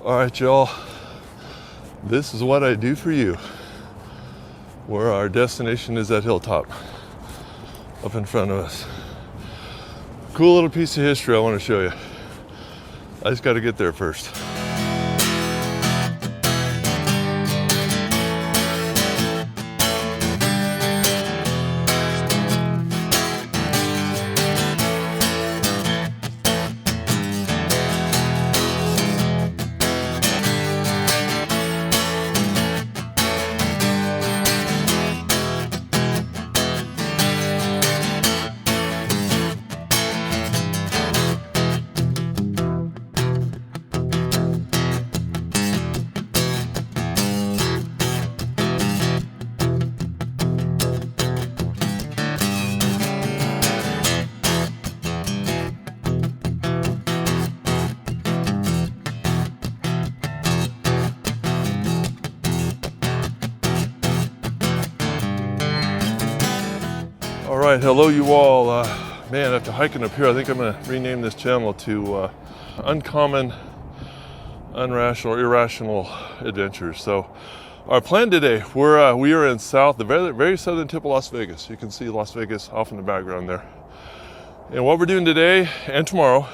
All right, y'all, this is what I do for you, where our destination is that hilltop up in front of us. Cool little piece of history I want to show you. I just got to get there first. All right, hello you all. Man, after hiking up here, I think I'm gonna rename this channel to Uncommon, Unrational, Irrational Adventures. So our plan today, we are in the very southern tip of Las Vegas. You can see Las Vegas off in the background there. And what we're doing today and tomorrow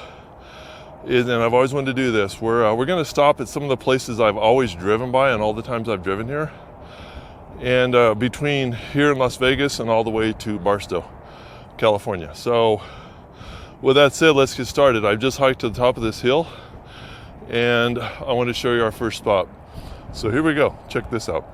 is, and I've always wanted to do this, we're gonna stop at some of the places I've always driven by and all the times I've driven here. And between here in Las Vegas and all the way to Barstow, California. So with that said, let's get started. I've just hiked to the top of this hill and I want to show you our first spot. So here we go. Check this out.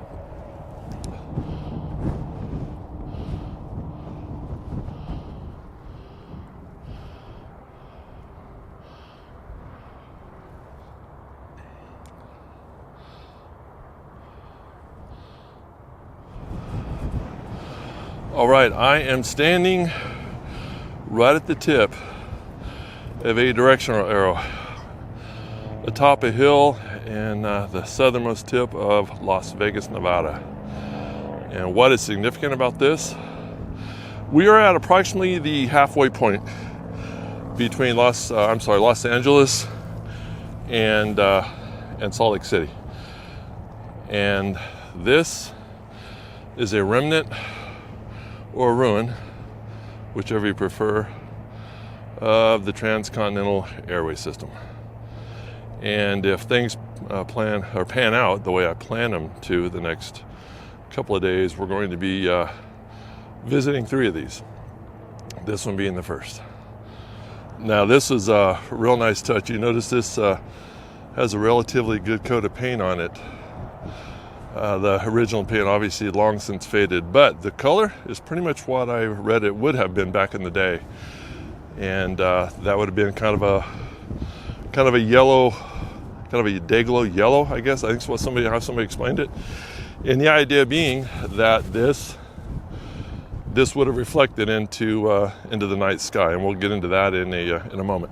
All right, I am standing right at the tip of a directional arrow atop a hill in the southernmost tip of Las Vegas, Nevada. And what is significant about this? We are at approximately the halfway point between Los Angeles and Salt Lake City. And this is a remnant or ruin, whichever you prefer, of the Transcontinental Airway System. And if things pan out the way I plan them to the next couple of days, we're going to be visiting 3 of these. This one being the first. Now this is a real nice touch. You notice this has a relatively good coat of paint on it. The original paint obviously long since faded, but the color is pretty much what I read it would have been back in the day, and that would have been kind of a yellow, kind of a day-glow yellow, I guess. I think it's how somebody explained it, and the idea being that this would have reflected into the night sky, and we'll get into that in a moment.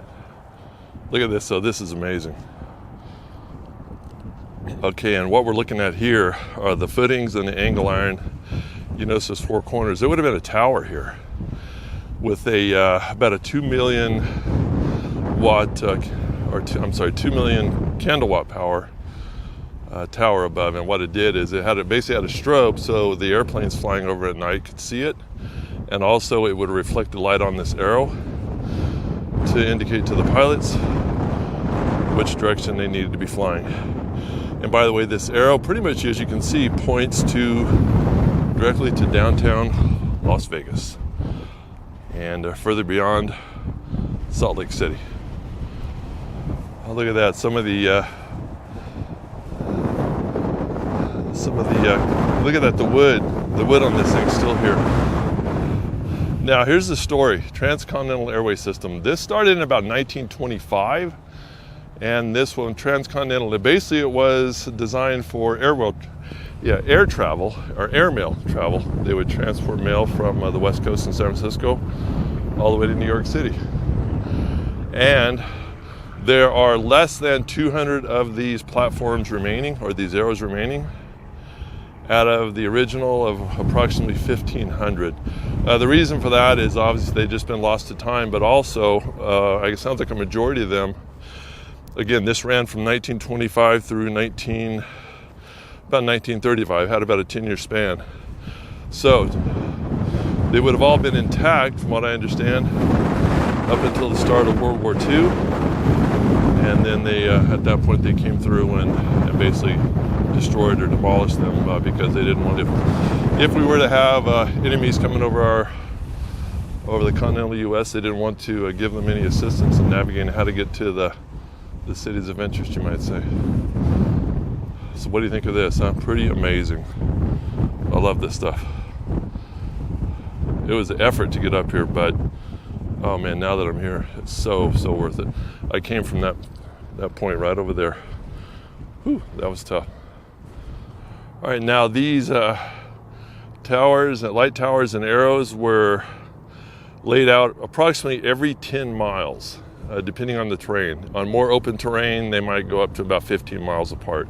Look at this. So this is amazing. Okay, and what we're looking at here are the footings and the angle iron. You notice there's 4 corners. There would have been a tower here with about a 2 million candle watt power tower above. And what it did is it basically had a strobe, so the airplanes flying over at night could see it, and also it would reflect the light on this arrow to indicate to the pilots which direction they needed to be flying. And by the way, this arrow pretty much, as you can see, points directly to downtown Las Vegas and further beyond Salt Lake City. Oh, look at that. Some of the look at that. The wood on this thing's still here. Now here's the story. Transcontinental Airway System. This started in about 1925. And this one, Transcontinental, basically it was designed for air travel or airmail travel. They would transport mail from the West Coast in San Francisco all the way to New York City. And there are less than 200 of these platforms remaining, or these arrows remaining, out of the original of approximately 1,500. The reason for that is obviously they've just been lost to time, but also it sounds like a majority of them Again, this ran from 1925 through about 1935, had about a 10-year span. So they would have all been intact, from what I understand, up until the start of World War II. And then they, at that point, they came through and basically destroyed or demolished them because they didn't want if we were to have enemies coming over the continental U.S., they didn't want to give them any assistance in navigating how to get to the cities of interest, you might say. So what do you think of this? Pretty amazing. I love this stuff. It was an effort to get up here, but oh man, now that I'm here, it's so worth it. I came from that point right over there. Whew, that was tough. All right, now these towers, light towers and arrows were laid out approximately every 10 miles, depending on the terrain. On more open terrain, they might go up to about 15 miles apart.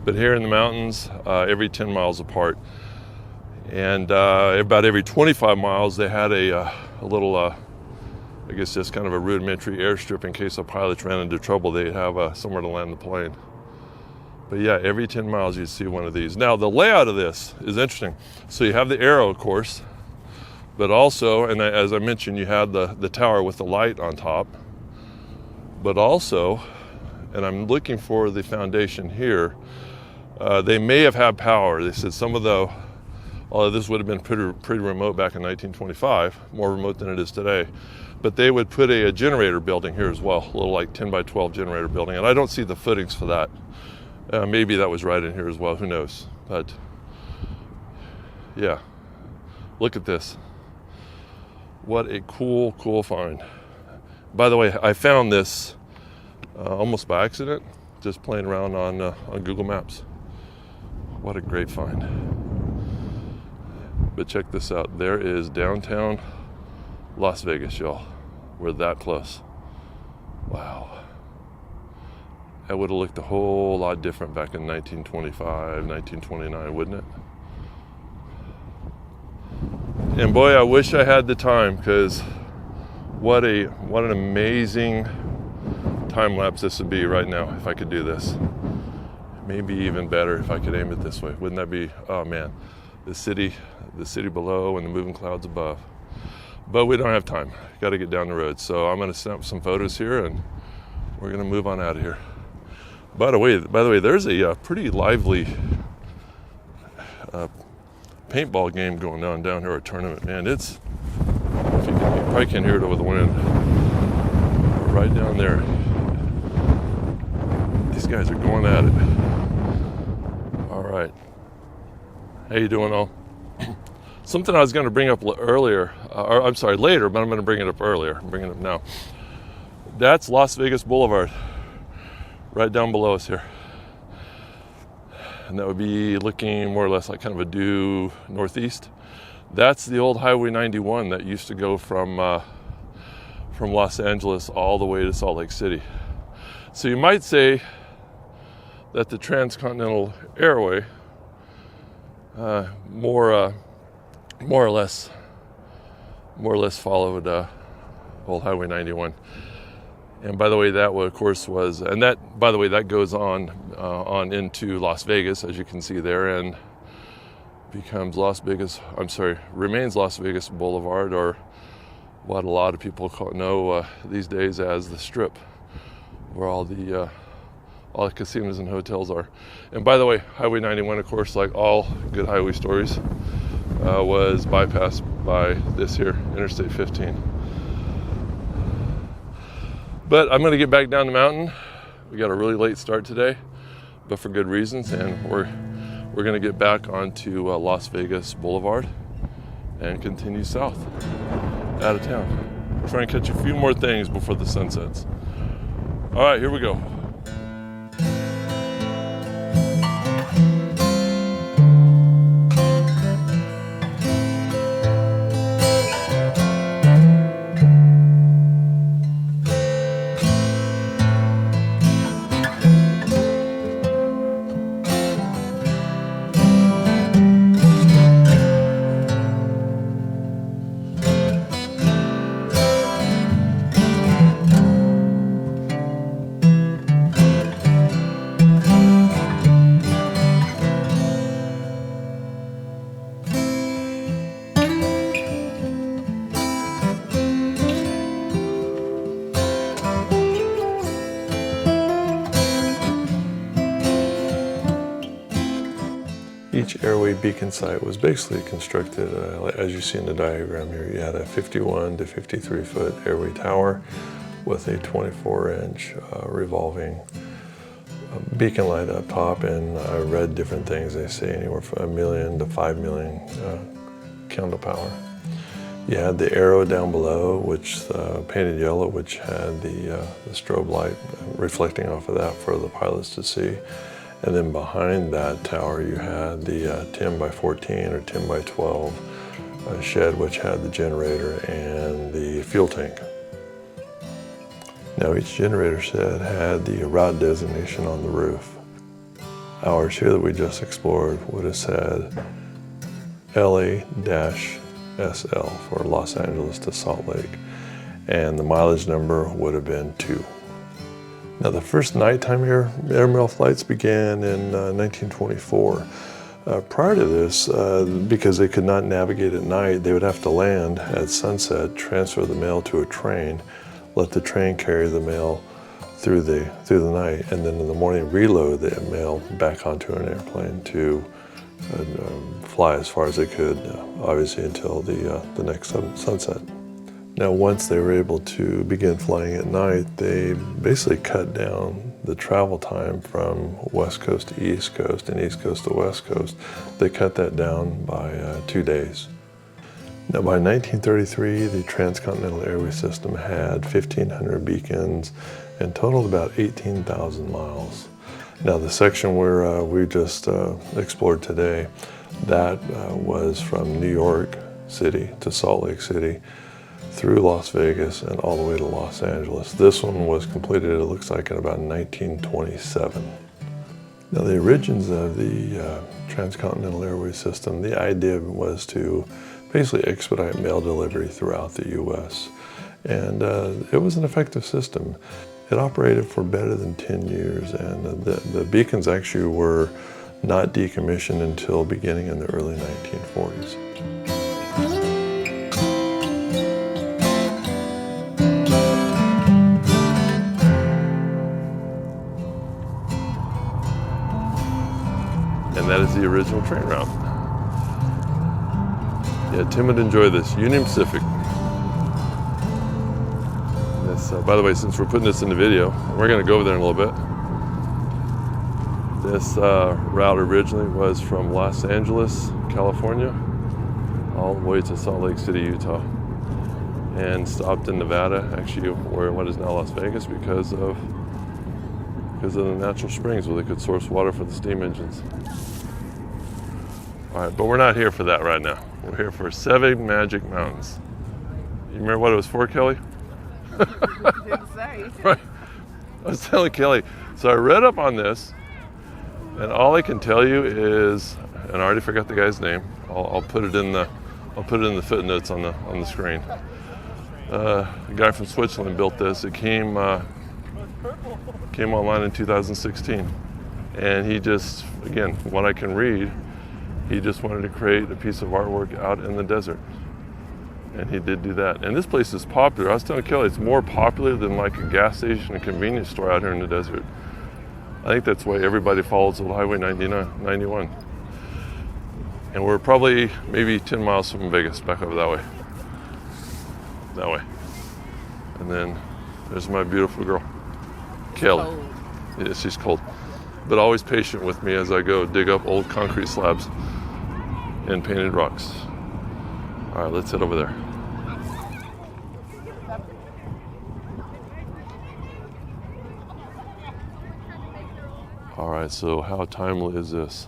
But here in the mountains, every 10 miles apart. And about every 25 miles, they had a little, I guess just kind of a rudimentary airstrip in case a pilot ran into trouble, they'd have somewhere to land the plane. But yeah, every 10 miles you'd see one of these. Now the layout of this is interesting. So you have the arrow, of course, but also, and as I mentioned, you had the tower with the light on top. But also, and I'm looking for the foundation here, they may have had power. They said some of although this would have been pretty remote back in 1925, more remote than it is today, but they would put a generator building here as well, a little like 10 by 12 generator building, and I don't see the footings for that. Maybe that was right in here as well, who knows? But yeah, look at this. What a cool find. By the way, I found this almost by accident, just playing around on Google Maps. What a great find. But check this out. There is downtown Las Vegas, y'all. We're that close. Wow. That would have looked a whole lot different back in 1925, 1929, wouldn't it? And boy, I wish I had the time, because what an amazing time lapse this would be right now if I could do this. Maybe even better if I could aim it this way. Wouldn't that be, oh man, the city below and the moving clouds above. But we don't have time. Got to get down the road. So I'm going to snap some photos here and we're going to move on out of here. By the way, there's a pretty lively paintball game going on down here, a tournament. Man, you probably can't hear it over the wind. Right down there. These guys are going at it. All right. How you doing, all? Something I was going to bring up later, but I'm going to bring it up earlier. I'm bringing it up now. That's Las Vegas Boulevard, right down below us here. And that would be looking more or less like kind of a due northeast. That's the old Highway 91 that used to go from Los Angeles all the way to Salt Lake City. So you might say that the Transcontinental Airway more or less followed old Highway 91. And by the way, that of course was, and that, by the way, that goes on into Las Vegas, as you can see there, and remains Las Vegas Boulevard, or what a lot of people know these days as the Strip, where all the casinos and hotels are. And by the way, Highway 91, of course, like all good highway stories, was bypassed by this here, Interstate 15. But I'm going to get back down the mountain. We got a really late start today, but for good reasons, and we're going to get back onto Las Vegas Boulevard and continue south out of town. Try and catch a few more things before the sun sets. All right, here we go. each airway beacon site was basically constructed, as you see in the diagram here. You had a 51 to 53 foot airway tower with a 24-inch revolving beacon light up top, and I read different things. They say anywhere from 1 million to 5 million candle power. You had the arrow down below, which painted yellow, which had the strobe light reflecting off of that for the pilots to see. And then behind that tower, you had the 10 by 14 or 10 by 12 shed, which had the generator and the fuel tank. Now each generator shed had the route designation on the roof. Ours here that we just explored would have said LA-SL for Los Angeles to Salt Lake, and the mileage number would have been 2. Now the first nighttime airmail flights began in 1924. Prior to this, because they could not navigate at night, they would have to land at sunset, transfer the mail to a train, let the train carry the mail through the night, and then in the morning reload the mail back onto an airplane to fly as far as they could, obviously until the next sunset. Now once they were able to begin flying at night, they basically cut down the travel time from West Coast to East Coast and East Coast to West Coast. They cut that down by 2 days. Now by 1933, the Transcontinental Airway System had 1,500 beacons and totaled about 18,000 miles. Now the section where we just explored today, that was from New York City to Salt Lake City, through Las Vegas and all the way to Los Angeles. This one was completed, it looks like, in about 1927. Now the origins of the Transcontinental Airway System, the idea was to basically expedite mail delivery throughout the U.S. And it was an effective system. It operated for better than 10 years, and the beacons actually were not decommissioned until beginning in the early 1940s. And that is the original train route. Yeah, Tim would enjoy this. Union Pacific. This, by the way, since we're putting this in the video, we're going to go over there in a little bit. This route originally was from Los Angeles, California, all the way to Salt Lake City, Utah, and stopped in Nevada, actually where what is now Las Vegas, because of the natural springs where they could source water for the steam engines. All right, but we're not here for that right now. We're here for 7 Magic Mountains. You remember what it was for, Kelly? Didn't say. Right. I was telling Kelly. So I read up on this, and all I can tell you is, and I already forgot the guy's name. I'll put it in the footnotes on the screen. A guy from Switzerland built this. It came online in 2016, and he just, again, what I can read, he just wanted to create a piece of artwork out in the desert. And he did do that. And this place is popular. I was telling Kelly, it's more popular than like a gas station and convenience store out here in the desert. I think that's why everybody follows the Highway 91. And we're probably maybe 10 miles from Vegas, back over that way. That way. And then there's my beautiful girl, Kelly. Yeah, she's cold. But always patient with me as I go dig up old concrete slabs and painted rocks. All right, let's head over there. All right, so how timely is this?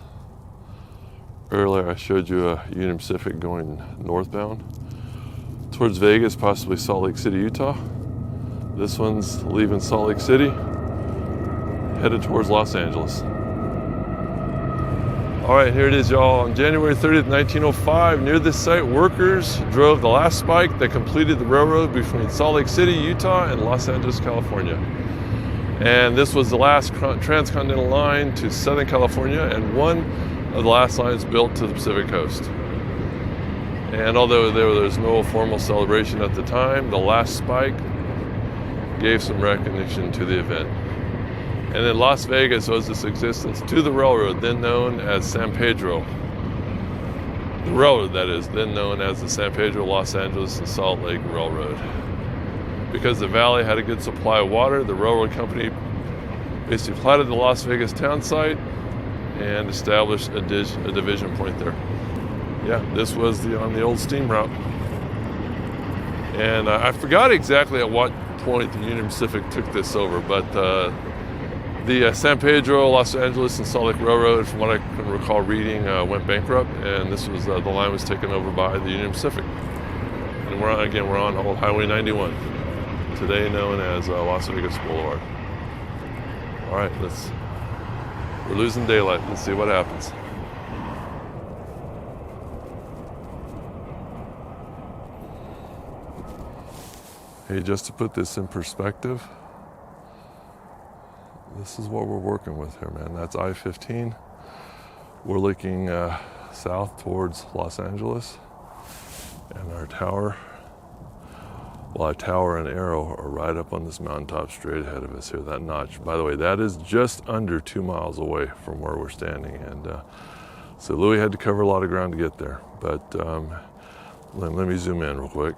Earlier I showed you a Union Pacific going northbound towards Vegas, possibly Salt Lake City, Utah. This one's leaving Salt Lake City, headed towards Los Angeles. All right, here it is, y'all. On January 30th, 1905, near this site, workers drove the last spike that completed the railroad between Salt Lake City, Utah, and Los Angeles, California. And this was the last transcontinental line to Southern California and one of the last lines built to the Pacific coast. And although there was no formal celebration at the time, the last spike gave some recognition to the event. And then Las Vegas owes its existence to the railroad, then known as San Pedro The railroad, that is, then known as the San Pedro, Los Angeles, and Salt Lake Railroad. Because the valley had a good supply of water, the railroad company basically platted the Las Vegas town site and established a division point there. Yeah, this was on the old steam route. And I forgot exactly at what point the Union Pacific took this over, but the San Pedro, Los Angeles, and Salt Lake Railroad, from what I can recall reading, went bankrupt, and this was the line was taken over by the Union Pacific. And we're on old Highway 91, today known as Las Vegas Boulevard. All right, we're losing daylight. Let's see what happens. Hey, just to put this in perspective, this is what we're working with here, man. That's I-15. We're looking south towards Los Angeles, and our tower and arrow are right up on this mountaintop straight ahead of us here, that notch. By the way, that is just under 2 miles away from where we're standing, and so Louie had to cover a lot of ground to get there, but let me zoom in real quick.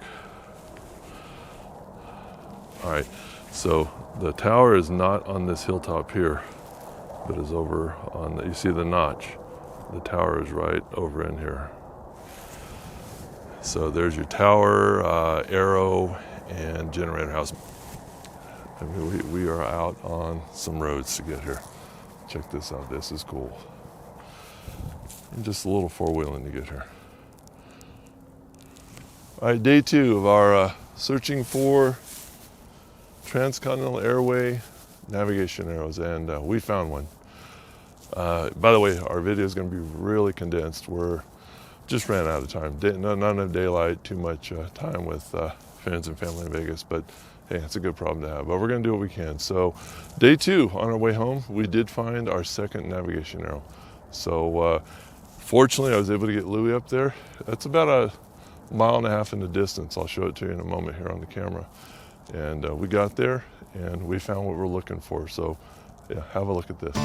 All right, so the tower is not on this hilltop here, but is over on you see the notch. The tower is right over in here. So there's your tower, arrow, and generator house. I mean, we are out on some roads to get here. Check this out, this is cool. And just a little four-wheeling to get here. All right, day 2 of our searching for Transcontinental Airway navigation arrows, and we found one. By the way, our video is going to be really condensed. We're just ran out of time. Not enough daylight, too much time with friends and family in Vegas, but hey, it's a good problem to have. But we're going to do what we can. So day 2, on our way home, we did find our second navigation arrow. So fortunately, I was able to get Louie up there. That's about a mile and a half in the distance. I'll show it to you in a moment here on the camera. And we got there and we found what we're looking for. So yeah, have a look at this.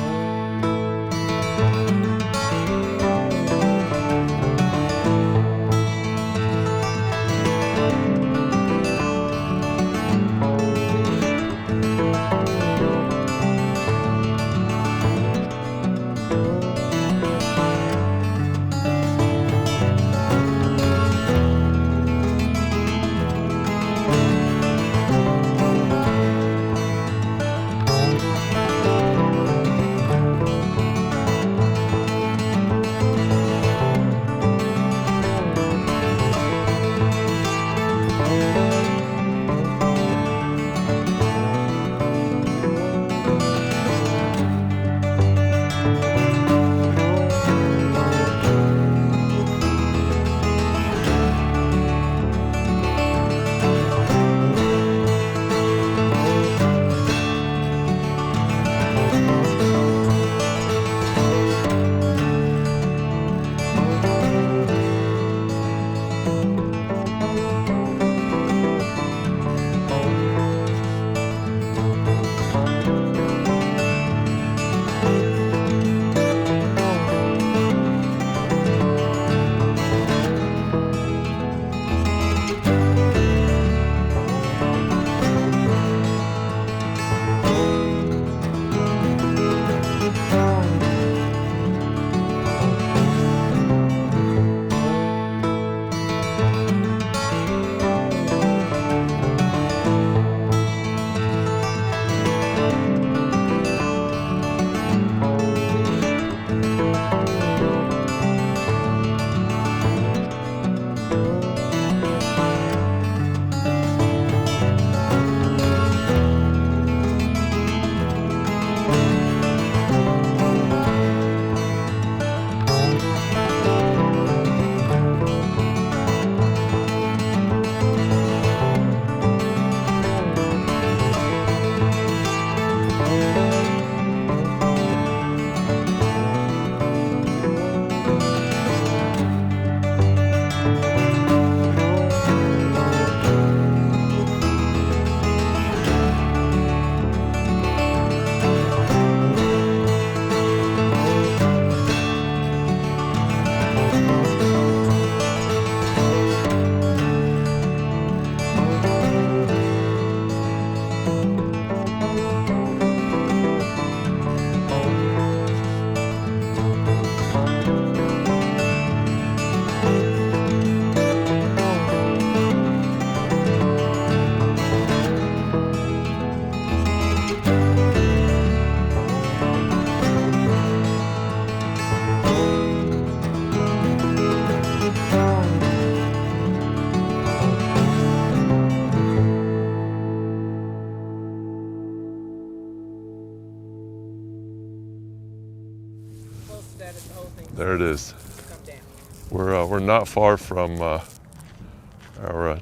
that is the whole thing. There it is. Come down. We're not far from our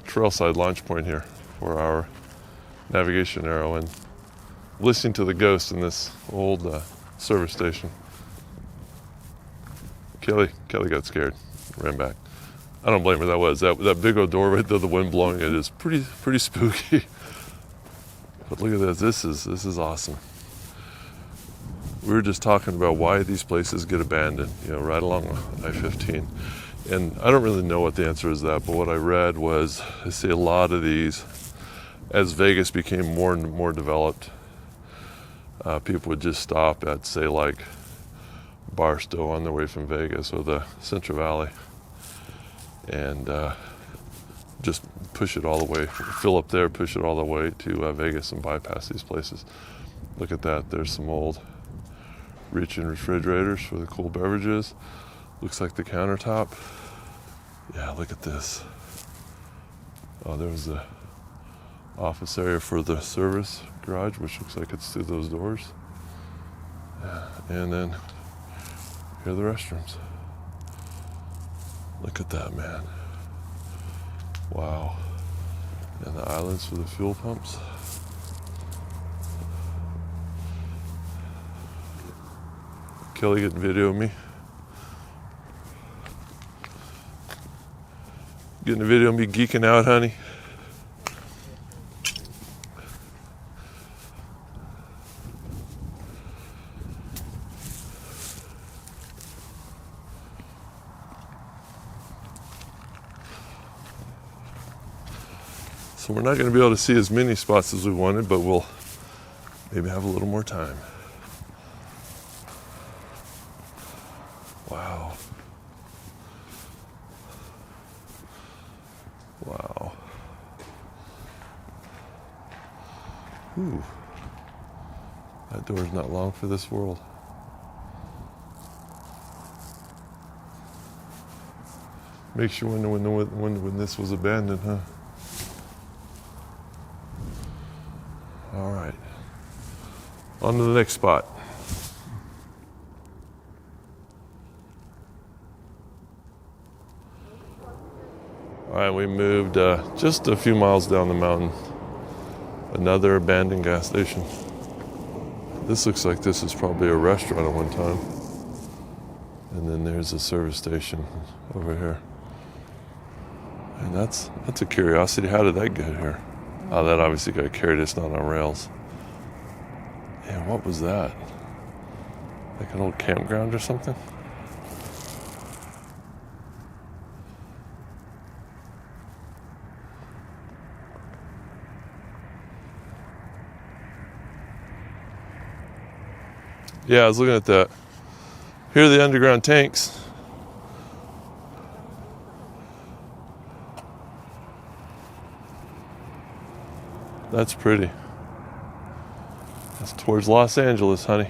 trailside launch point here for our navigation arrow, and listening to the ghost in this old service station. Kelly got scared, ran back. I don't blame her. That big old door right there, the wind blowing it is pretty spooky. But look at this. This is awesome. We were just talking about why these places get abandoned, right along I-15. And I don't really know what the answer is to that, but what I read was, I see a lot of these, as Vegas became more and more developed, people would just stop at, say, like Barstow on their way from Vegas or the Central Valley, and just push it all the way, fill up there, push it all the way to Vegas and bypass these places. Look at that. There's some old reach-in refrigerators for the cool beverages. Looks like the countertop. Yeah, look at this. Oh, there's the office area for the service garage, which looks like it's through those doors. Yeah, and then here are the restrooms. Look at that, man. Wow. And the islands for the fuel pumps. Kelly getting video of me. Getting a video of me geeking out, honey. So we're not going to be able to see as many spots as we wanted, but we'll maybe have a little more time. Wow. Wow. Ooh. That door's not long for this world. Makes you wonder when this was abandoned, huh? All right. On to the next spot. All right, we moved just a few miles down the mountain. Another abandoned gas station. This looks like this is probably a restaurant at one time. And then there's a service station over here. And that's a curiosity. How did that get here? Oh, that obviously got carried. It's not on rails. And what was that? Like an old campground or something? Yeah, I was looking at that. Here are the underground tanks. That's pretty. That's towards Los Angeles, honey.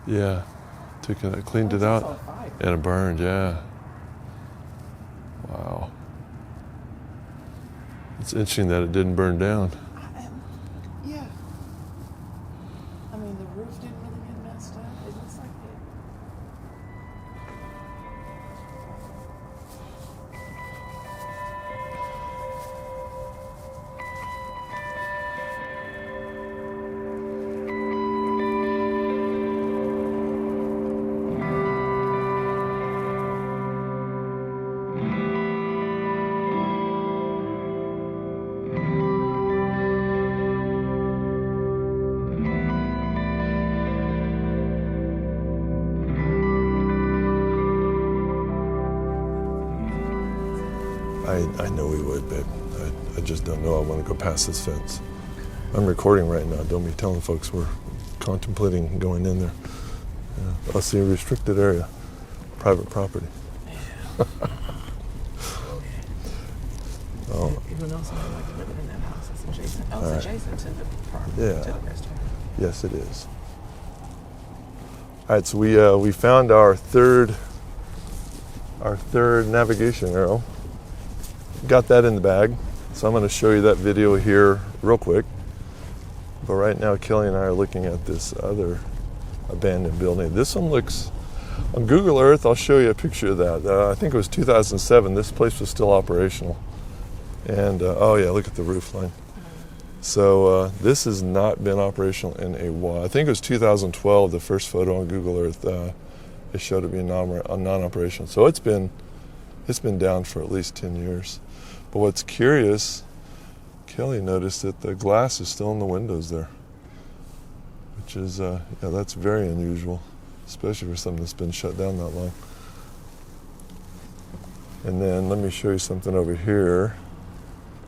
Yeah, cleaned it out, and it burned. Yeah. Wow. It's interesting that it didn't burn down. Yeah. I mean, the roof didn't really get messed up. It looks like it. I know we would, babe. I just don't know. I want to go past this fence. I'm recording right now. Don't be telling folks we're contemplating going in there. Yeah. I'll see a restricted area, private property. Yeah. Oh. Even though somebody might be living in that house, it's adjacent. Oh, it's adjacent to the property. Yeah. To the restaurant. Yes, it is. All right, so we found our third navigation arrow. Got that in the bag. So I'm going to show you that video here real quick. But right now, Kelly and I are looking at this other abandoned building. This one looks, on Google Earth, I'll show you a picture of that. I think it was 2007. This place was still operational. And, oh yeah, look at the roof line. So this has not been operational in a while. I think it was 2012, the first photo on Google Earth. It showed it being non-operational. So it's been down for at least 10 years. But what's curious, Kelly noticed that the glass is still in the windows there, which is, yeah, that's very unusual, especially for something that's been shut down that long. And then let me show you something over here.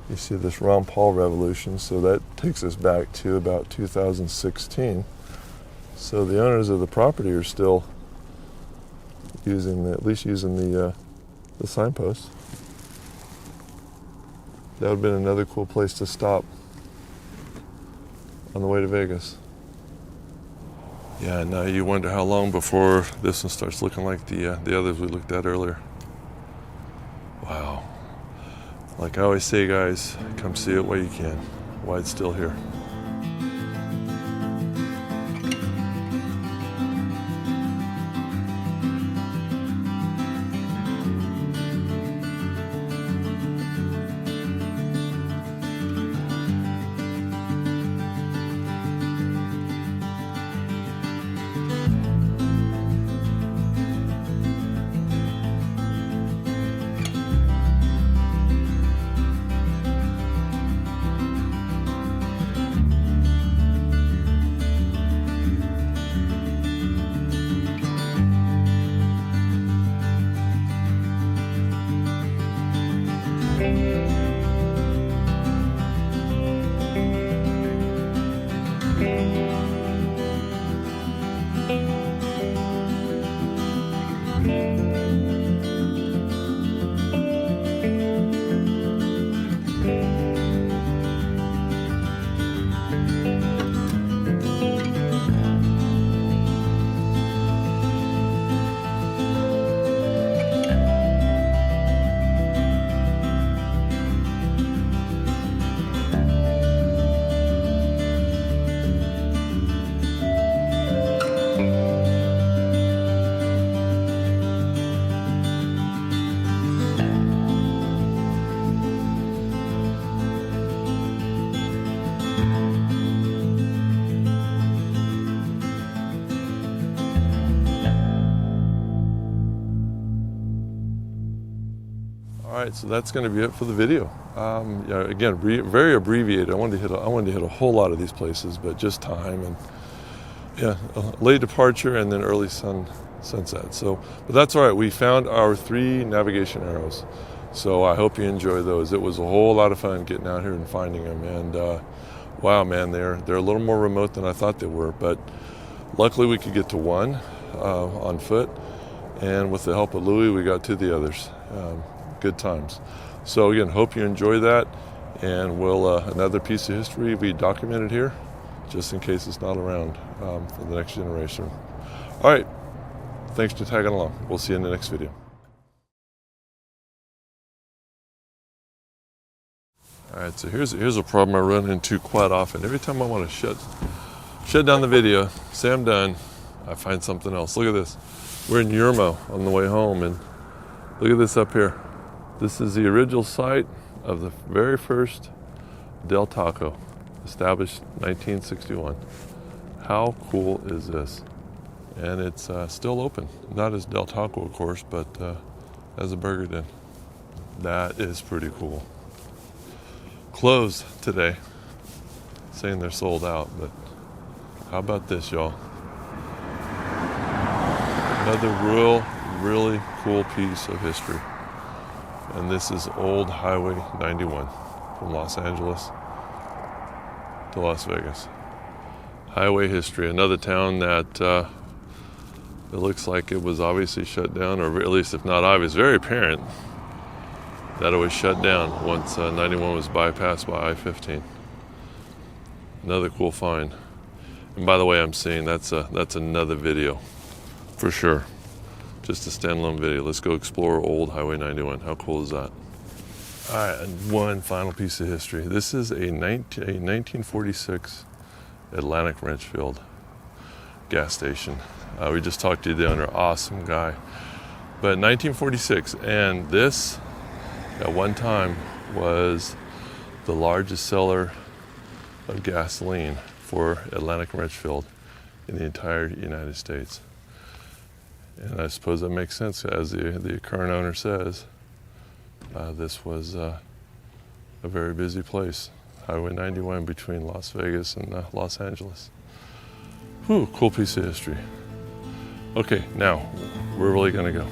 You see this Ron Paul revolution, so that takes us back to about 2016. So the owners of the property are still using, at least using the signpost. That would have been another cool place to stop on the way to Vegas. Yeah, now you wonder how long before this one starts looking like the others we looked at earlier. Wow. Like I always say, guys, come see it while you can, while it's still here. All right, so that's going to be it for the video. Yeah, again, very abbreviated. I wanted to hit a whole lot of these places, but just time and yeah, late departure and then early sunset. So, but that's all right. We found our 3 navigation arrows, so I hope you enjoy those. It was a whole lot of fun getting out here and finding them. And wow, man, they're a little more remote than I thought they were, but luckily we could get to one on foot, and with the help of Louie, we got to the others. Good times. So again, hope you enjoy that, and we'll another piece of history be documented here, just in case it's not around for the next generation. All right, thanks for tagging along. We'll see you in the next video. All right, so here's a problem I run into quite often. Every time I want to shut down the video, say I'm done, I find something else. Look at this. We're in Yermo on the way home, and look at this up here. This is the original site of the very first Del Taco, established 1961. How cool is this? And it's still open. Not as Del Taco, of course, but as a burger den. That is pretty cool. Closed today, saying they're sold out, but how about this, y'all? Another really cool piece of history. And this is Old Highway 91 from Los Angeles to Las Vegas. Highway history, another town that it looks like it was obviously shut down, or at least if not obvious, very apparent that it was shut down once 91 was bypassed by I-15. Another cool find. And by the way, I'm seeing that's another video for sure. Just a standalone video. Let's go explore Old Highway 91. How cool is that? All right, and one final piece of history. This is a 1946 Atlantic Wrenchfield gas station. We just talked to the owner, awesome guy. But 1946, and this at one time was the largest seller of gasoline for Atlantic Wrenchfield in the entire United States. And I suppose that makes sense, as the current owner says. This was a very busy place. Highway 91 between Las Vegas and Los Angeles. Whew, cool piece of history. Okay, now we're really gonna go.